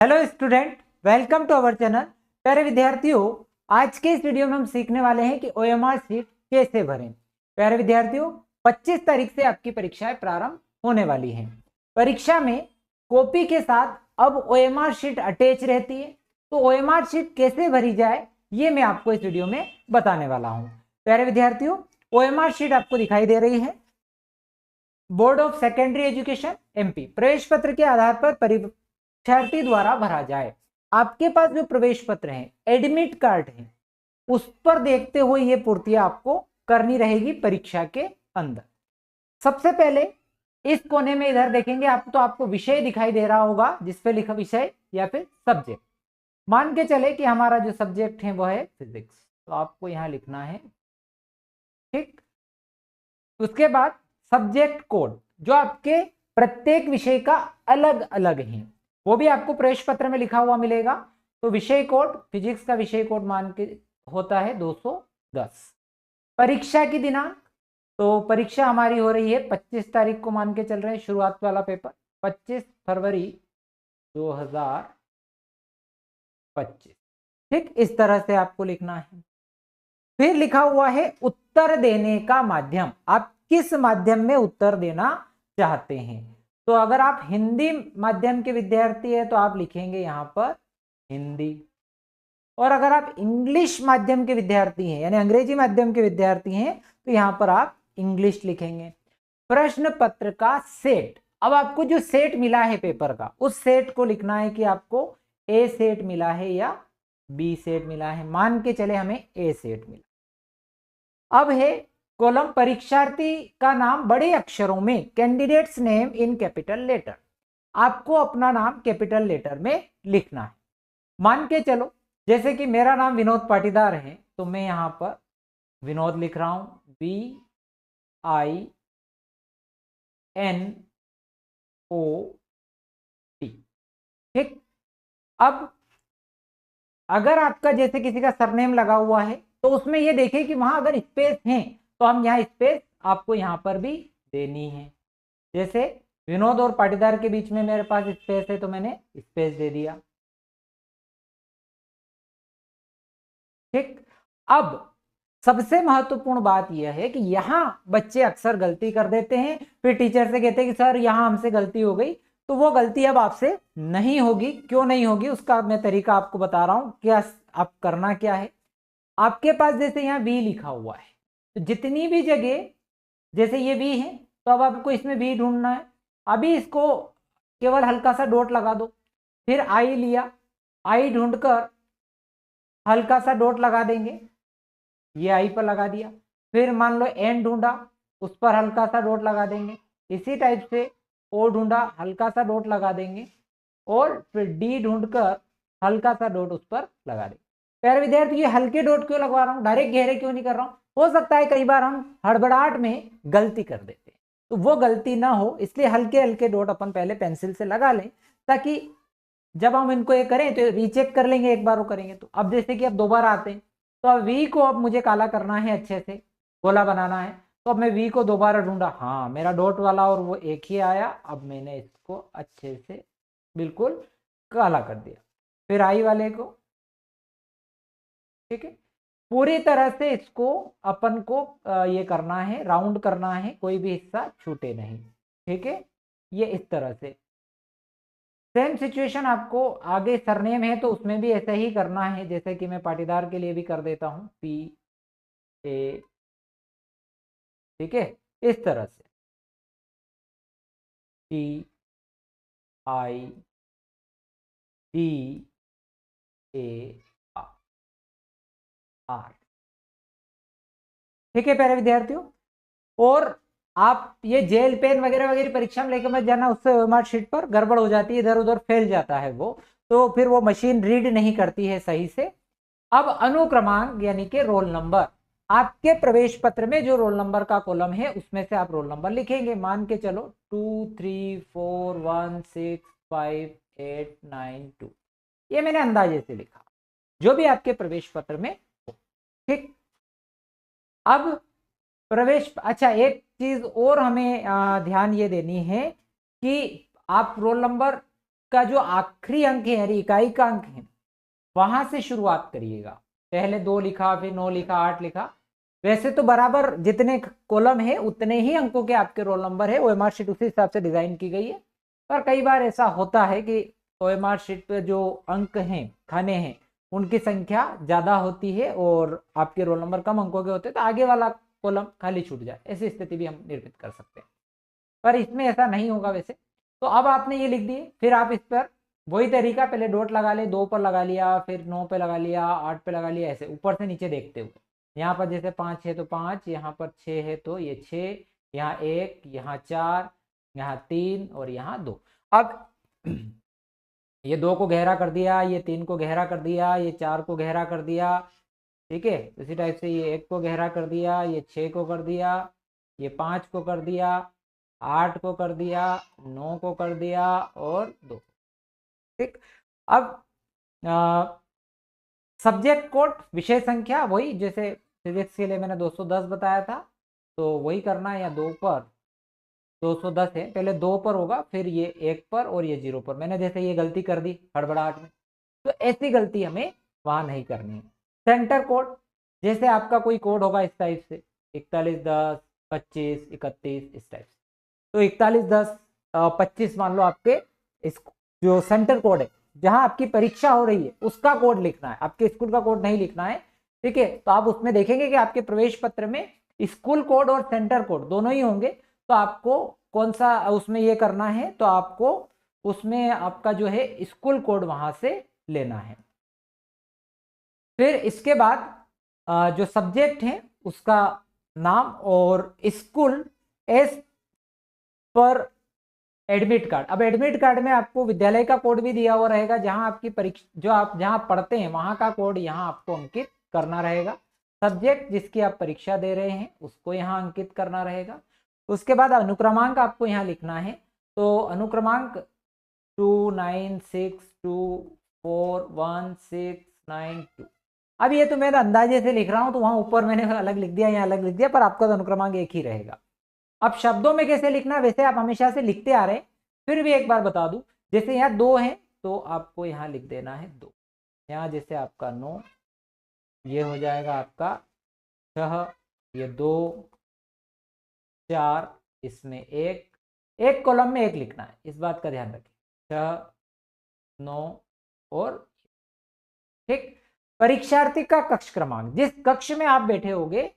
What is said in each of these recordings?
Hello student, welcome to our channel. प्यारे विद्यार्थियों, आज के इस वीडियो में हम सीखने वाले हैं कि ओएमआर शीट कैसे भरें। प्यारे विद्यार्थियों, 25 तारीख से आपकी परीक्षाएं प्रारंभ होने वाली हैं। परीक्षा में कॉपी के साथ अब ओएमआर शीट अटैच रहती है, तो ओएमआर शीट कैसे भरी जाए ये मैं आपको इस वीडियो में बताने वाला हूँ। प्यारे विद्यार्थियों, ओएमआर शीट आपको दिखाई दे रही है। Board of secondary education MP प्रवेश पत्र के आधार पर परीक्षार्थी द्वारा भरा जाए। आपके पास जो प्रवेश पत्र है, एडमिट कार्ड है, उस पर देखते हुए ये पूर्तियां आपको करनी रहेगी परीक्षा के अंदर। सबसे पहले इस कोने में इधर देखेंगे आप, तो आपको विषय दिखाई दे रहा होगा जिसपे लिखा विषय या फिर सब्जेक्ट। मान के चले कि हमारा जो सब्जेक्ट है वो है फिजिक्स, तो आपको यहां लिखना है, ठीक। उसके बाद सब्जेक्ट कोड, जो आपके प्रत्येक विषय का अलग अलग है, वो भी आपको प्रवेश पत्र में लिखा हुआ मिलेगा। तो विषय कोड, फिजिक्स का विषय कोड मान के होता है 210। परीक्षा की दिनांक, तो परीक्षा हमारी हो रही है 25 तारीख को मान के चल रहे हैं। शुरुआत वाला पेपर 25 फरवरी 2025, ठीक। इस तरह से आपको लिखना है। फिर लिखा हुआ है उत्तर देने का माध्यम, आप किस माध्यम में उत्तर देना चाहते हैं। तो अगर आप हिंदी माध्यम के विद्यार्थी हैं तो आप लिखेंगे यहां पर हिंदी, और अगर आप इंग्लिश माध्यम के विद्यार्थी हैं यानी अंग्रेजी माध्यम के विद्यार्थी हैं तो यहां पर आप इंग्लिश लिखेंगे। प्रश्न पत्र का सेट, अब आपको जो सेट मिला है पेपर का, उस सेट को लिखना है कि आपको ए सेट मिला है या बी सेट मिला है। मान के चले हमें ए सेट मिला। अब है कॉलम परीक्षार्थी का नाम बड़े अक्षरों में, candidate's name in capital letter. आपको अपना नाम कैपिटल लेटर में लिखना है। मान के चलो जैसे कि मेरा नाम विनोद पाटीदार है, तो मैं यहां पर विनोद लिख रहा हूं, VINOT, ठीक। अब अगर आपका जैसे किसी का सरनेम लगा हुआ है तो उसमें ये देखें कि वहां अगर स्पेस है तो हम यहाँ स्पेस आपको यहां पर भी देनी है। जैसे विनोद और पाटीदार के बीच में मेरे पास स्पेस है तो मैंने स्पेस दे दिया, ठीक। अब सबसे महत्वपूर्ण बात यह है कि यहां बच्चे अक्सर गलती कर देते हैं, फिर टीचर से कहते हैं कि सर यहां हमसे गलती हो गई। तो वो गलती अब आपसे नहीं होगी। क्यों नहीं होगी उसका मैं तरीका आपको बता रहा हूं। क्या आप करना क्या है, आपके पास जैसे यहाँ बी लिखा हुआ है, तो जितनी भी जगह जैसे ये बी है तो अब आपको इसमें बी ढूंढना है। अभी इसको केवल हल्का सा डॉट लगा दो। फिर आई लिया, आई ढूंढकर हल्का सा डॉट लगा देंगे, ये आई पर लगा दिया। फिर मान लो एन ढूंढा, उस पर हल्का सा डॉट लगा देंगे। इसी टाइप से ओ ढूंढा, हल्का सा डॉट लगा देंगे, और फिर डी ढूंढकर हल्का सा डॉट उस पर लगा देंगे। प्यारे विद्यार्थी, ये हल्के डॉट क्यों लगवा रहा हूँ, डायरेक्ट गहरे क्यों नहीं कर रहा हूँ। हो सकता है कई बार हम हड़बड़ाहट में गलती कर देते हैं, तो वो गलती ना हो इसलिए हल्के हल्के डॉट अपन पहले पेंसिल से लगा लें, ताकि जब हम इनको ये करें तो रीचेक कर लेंगे, एक बार वो करेंगे तो। अब जैसे कि अब दोबारा आते हैं, तो अब वी को अब मुझे काला करना है, अच्छे से गोला बनाना है। तो अब मैं वी को दोबारा ढूंढा, हाँ मेरा डॉट वाला और वो एक ही आया। अब मैंने इसको अच्छे से बिल्कुल काला कर दिया। फिर आई वाले को, ठीक है, पूरी तरह से इसको अपन को ये करना है, राउंड करना है, कोई भी हिस्सा छूटे नहीं, ठीक है। ये इस तरह से सेम सिचुएशन आपको आगे सरनेम है तो उसमें भी ऐसा ही करना है, जैसे कि मैं पाटीदार के लिए भी कर देता हूं, PA, ठीक है। इस तरह से TIDAR, ठीक है प्यारे विद्यार्थियों। और आप ये जेल पेन वगैरह वगैरह परीक्षा में लेकर मत जाना, उससे ओएमआर शीट पर गड़बड़ हो जाती है, इधर उधर फैल जाता है वो, तो फिर वो मशीन रीड नहीं करती है सही से। अब अनुक्रमांक यानी कि रोल नंबर, आपके प्रवेश पत्र में जो रोल नंबर का कॉलम है उसमें से आप रोल नंबर लिखेंगे। मान के चलो 23416582, ये मैंने अंदाजे से लिखा, जो भी आपके प्रवेश पत्र में हो, ठीक। अब प्रवेश, अच्छा एक चीज और हमें ध्यान ये देनी है कि आप रोल नंबर का जो आखिरी अंक है यानी इकाई का अंक है वहां से शुरुआत करिएगा। पहले 2 लिखा, फिर 9 लिखा, 8 लिखा। वैसे तो बराबर जितने कॉलम है उतने ही अंकों के आपके रोल नंबर है, ओएमआर शीट उसी हिसाब से डिजाइन की गई है। पर कई बार ऐसा होता है कि ओएमआर शीट पे जो अंक हैं, खाने हैं, उनकी संख्या ज्यादा होती है और आपके रोल नंबर कम अंकों के होते हैं, तो आगे वाला कॉलम खाली छूट जाए, ऐसी स्थिति भी हम निर्मित कर सकते हैं। पर इसमें ऐसा नहीं होगा वैसे। तो अब आपने ये लिख दिए, फिर आप इस पर वही तरीका, पहले डॉट लगा ले, 2 पर लगा लिया, फिर 9 पे लगा लिया, 8 पे लगा लिया, ऐसे ऊपर से नीचे देखते हुए। यहाँ पर जैसे 5 है तो 5, यहाँ पर 6 है तो ये 6, यहाँ 1, यहाँ 4, यहाँ 3 और यहाँ 2। अब ये 2 को गहरा कर दिया, ये 3 को गहरा कर दिया, ये 4 को गहरा कर दिया, ठीक है। इसी टाइप से ये 1 को गहरा कर दिया, ये 6 को कर दिया, ये 5 को कर दिया, 8 को कर दिया, 9 को कर दिया और 2, ठीक। अब सब्जेक्ट कोड, विषय संख्या वही जैसे फिजिक्स के लिए मैंने 210 बताया था, तो वही करना है। या 2 पर 210 है, पहले 2 पर होगा, फिर ये 1 पर और ये 0 पर। मैंने जैसे ये गलती कर दी हड़बड़ाहट में, तो ऐसी गलती हमें वहां नहीं करनी है। सेंटर कोड, जैसे आपका कोई कोड होगा इस टाइप से 41 10 25 31 इस टाइप से, तो 41 10 25 मान लो आपके इस जो सेंटर कोड है जहां आपकी परीक्षा हो रही है उसका कोड लिखना है, आपके स्कूल का कोड नहीं लिखना है, ठीक है। तो आप उसमें देखेंगे कि आपके प्रवेश पत्र में स्कूल कोड और सेंटर कोड दोनों ही होंगे, तो आपको कौन सा उसमें ये करना है, तो आपको उसमें आपका जो है स्कूल कोड वहां से लेना है। फिर इसके बाद जो सब्जेक्ट है उसका नाम और स्कूल एस पर एडमिट कार्ड। अब एडमिट कार्ड में आपको विद्यालय का कोड भी दिया हुआ रहेगा, जहां आपकी परीक्षा जो आप जहां पढ़ते हैं वहां का कोड यहाँ आपको अंकित करना रहेगा। सब्जेक्ट जिसकी आप परीक्षा दे रहे हैं उसको यहाँ अंकित करना रहेगा। उसके बाद अनुक्रमांक आपको यहाँ लिखना है, तो अनुक्रमांक 29624169 अब ये तो मैं अंदाजे से लिख रहा हूं, तो वहां ऊपर मैंने अलग लिख दिया, यहाँ अलग लिख दिया, पर आपका तो अनुक्रमांक एक ही रहेगा। अब शब्दों में कैसे लिखना, वैसे आप हमेशा से लिखते आ रहे हैं, फिर भी एक बार बता दूं। जैसे यहाँ 2 है तो आपको यहाँ लिख देना है 2, यहाँ जैसे आपका 9, ये हो जाएगा आपका 6, ये 2 4, इसमें 1 कॉलम में 1 लिखना है, इस बात का ध्यान रखें। 6 9 और ठीक। परीक्षार्थी का कक्ष क्रमांक, जिस कक्ष में आप बैठे होगे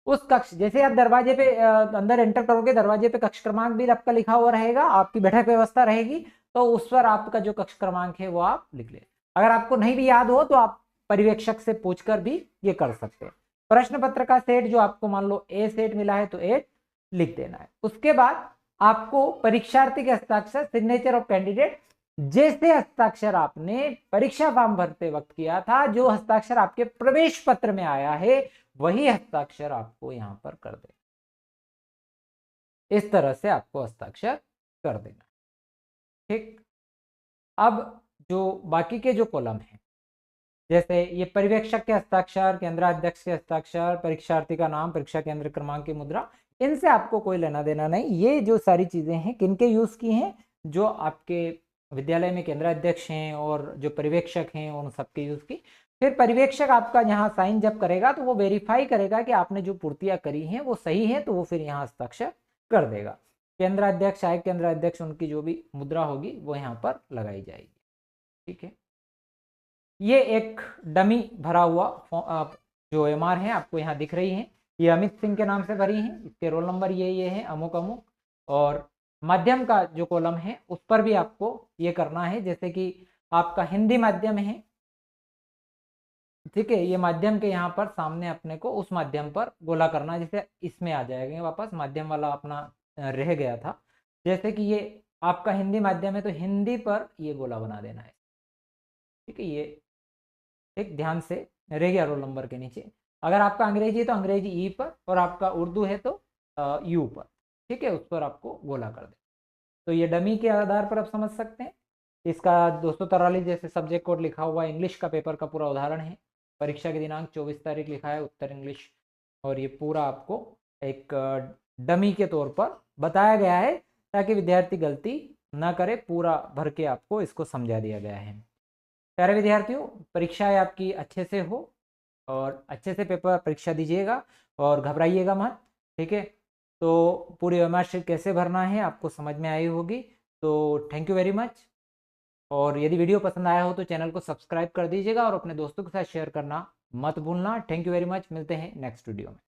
उस कक्ष, जैसे आप दरवाजे पे अंदर एंटर करोगे, दरवाजे पे कक्ष क्रमांक भी आपका लिखा हुआ रहेगा, आपकी बैठक व्यवस्था रहेगी, तो उस पर आपका जो कक्ष क्रमांक है वो आप लिख ले। अगर आपको नहीं भी याद हो तो आप पर्यवेक्षक से पूछकर भी ये कर सकते हैं। प्रश्न पत्र का सेट जो आपको मान लो ए सेट मिला है तो 8 लिख देना है। उसके बाद आपको परीक्षार्थी के हस्ताक्षर, सिग्नेचर ऑफ कैंडिडेट, जैसे हस्ताक्षर आपने परीक्षा फॉर्म भरते वक्त किया था, जो हस्ताक्षर आपके प्रवेश पत्र में आया है वही हस्ताक्षर आपको यहां पर कर देना। इस तरह से आपको हस्ताक्षर कर देना, ठीक। अब जो बाकी के जो कॉलम हैं, जैसे ये पर्यवेक्षक के हस्ताक्षर, केंद्राध्यक्ष के हस्ताक्षर, परीक्षार्थी का नाम, परीक्षा केंद्र क्रमांक की मुद्रा, इनसे आपको कोई लेना देना नहीं। ये जो सारी चीजें हैं किनके यूज की हैं, जो आपके विद्यालय में केंद्राध्यक्ष हैं और जो पर्यवेक्षक हैं उन सबके यूज की। फिर पर्यवेक्षक आपका यहाँ साइन जब करेगा तो वो वेरीफाई करेगा कि आपने जो पूर्तियां करी हैं वो सही है, तो वो फिर यहाँ हस्ताक्षर कर देगा। केंद्राध्यक्ष, सहायक केंद्राध्यक्ष, उनकी जो भी मुद्रा होगी वो यहाँ पर लगाई जाएगी, ठीक है। ये एक डमी भरा हुआ जो एमआर है आपको यहाँ दिख रही है, ये अमित सिंह के नाम से भरी है, इसके रोल नंबर ये है अमुक अमुक। और माध्यम का जो कॉलम है उस पर भी आपको ये करना है, जैसे कि आपका हिंदी माध्यम है, ठीक है, ये माध्यम के यहाँ पर सामने अपने को उस माध्यम पर गोला करना है, जैसे इसमें आ जाएगा वापस, माध्यम वाला अपना रह गया था। जैसे कि ये आपका हिंदी माध्यम है तो हिंदी पर ये गोला बना देना है, ठीक है। ये एक ध्यान से रह गया रोल नंबर के नीचे। अगर आपका अंग्रेजी है तो अंग्रेजी ई पर, और आपका उर्दू है तो यू पर, ठीक है, उस पर आपको गोला कर दे। तो ये डमी के आधार पर आप समझ सकते हैं। इसका 243 जैसे सब्जेक्ट कोड लिखा हुआ इंग्लिश का पेपर का पूरा उदाहरण है। परीक्षा के दिनांक 24 तारीख लिखा है, उत्तर इंग्लिश, और ये पूरा आपको एक डमी के तौर पर बताया गया है ताकि विद्यार्थी गलती ना करे, पूरा भर के आपको इसको समझा दिया गया है। प्यारे विद्यार्थियों, परीक्षा आपकी अच्छे से हो और अच्छे से पेपर परीक्षा दीजिएगा और घबराइएगा मत, ठीक है। तो पूरी ओएमआर शीट कैसे भरना है आपको समझ में आई होगी। तो थैंक यू वेरी मच। और यदि वीडियो पसंद आया हो तो चैनल को सब्सक्राइब कर दीजिएगा और अपने दोस्तों के साथ शेयर करना मत भूलना। Thank you very much. मिलते हैं नेक्स्ट वीडियो में।